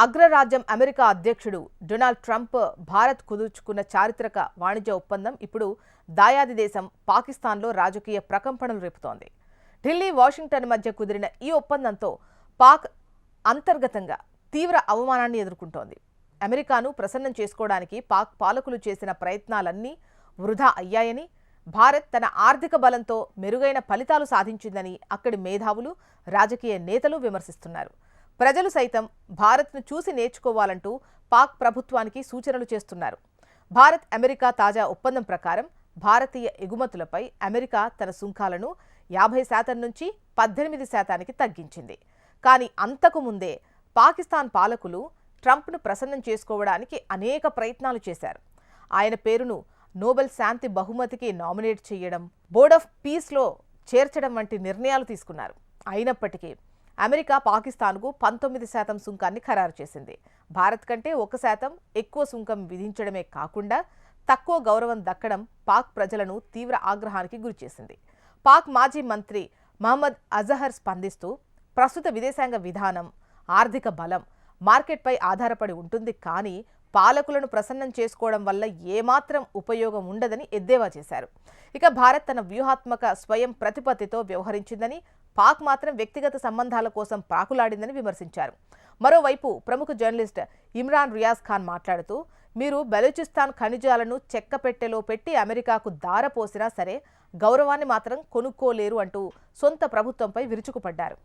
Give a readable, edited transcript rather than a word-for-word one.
అగ్రరాజ్యం అమెరికా అధ్యక్షుడు Donald Trump Bharat కుదుర్చుకున్న చారిత్రక వాణిజ్య ఒప్పందం ఇప్పుడు దాయాది దేశం పాకిస్తాన్లో రాజకీయ ప్రకంపనలు రేపుతోంది. ఢిల్లీ, వాషింగ్టన్ మధ్య కుదిరిన ఈ ఒప్పందంతో పాక్ అంతర్గతంగా తీవ్ర అవమానాన్ని ఎదుర్కొంటోంది. అమెరికాను ప్రసన్నం చేసుకోవడానికి పాక్ పాలకులు చేసిన ప్రయత్నాలన్నీ వృధా అయ్యాయని, భారత్ తన ఆర్థిక బలంతో మెరుగైన ఫలితాలు సాధించిందని అక్కడి మేధావులు, రాజకీయ నేతలు విమర్శిస్తున్నారు. ప్రజలు సైతం భారత్ను చూసి నేర్చుకోవాలంటూ పాక్ ప్రభుత్వానికి సూచనలు చేస్తున్నారు. భారత్ అమెరికా తాజా ఒప్పందం ప్రకారం భారతీయ ఎగుమతులపై అమెరికా తన సుంకాలను 50% నుంచి 18% తగ్గించింది. కానీ అంతకు ముందే పాకిస్తాన్ పాలకులు ట్రంప్ను ప్రసన్నం చేసుకోవడానికి అనేక ప్రయత్నాలు చేశారు. ఆయన పేరును నోబెల్ శాంతి బహుమతికి నామినేట్ చేయడం, బోర్డ్ ఆఫ్ పీస్లో చేర్చడం వంటి నిర్ణయాలు తీసుకున్నారు. అయినప్పటికీ అమెరికా పాకిస్తాన్కు 19% సుంకాన్ని ఖరారు చేసింది. భారత్ కంటే 1% ఎక్కువ సుంకం విధించడమే కాకుండా తక్కువ గౌరవం దక్కడం పాక్ ప్రజలను తీవ్ర ఆగ్రహానికి గురిచేసింది. పాక్ మాజీ మంత్రి మహమ్మద్ అజహర్ స్పందిస్తూ, ప్రస్తుత విదేశాంగ విధానం, ఆర్థిక బలం మార్కెట్పై ఆధారపడి ఉంటుంది, కానీ పాలకులను ప్రసన్నం చేసుకోవడం వల్ల ఏమాత్రం ఉపయోగం ఉండదని ఎద్దేవా చేశారు. ఇక భారత్ తన వ్యూహాత్మక స్వయం ప్రతిపత్తితో వ్యవహరించిందని, పాక్ మాత్రం వ్యక్తిగత సంబంధాల కోసం ప్రాకులాడిందని విమర్శించారు. మరోవైపు ప్రముఖ జర్నలిస్ట్ ఇమ్రాన్ రియాజ్ ఖాన్ మాట్లాడుతూ, మీరు బలూచిస్తాన్ ఖనిజాలను చెక్కపెట్టెలో పెట్టి అమెరికాకు దారపోసినా సరే గౌరవాన్ని మాత్రం కొనుక్కోలేరు అంటూ సొంత ప్రభుత్వంపై విరుచుకుపడ్డారు.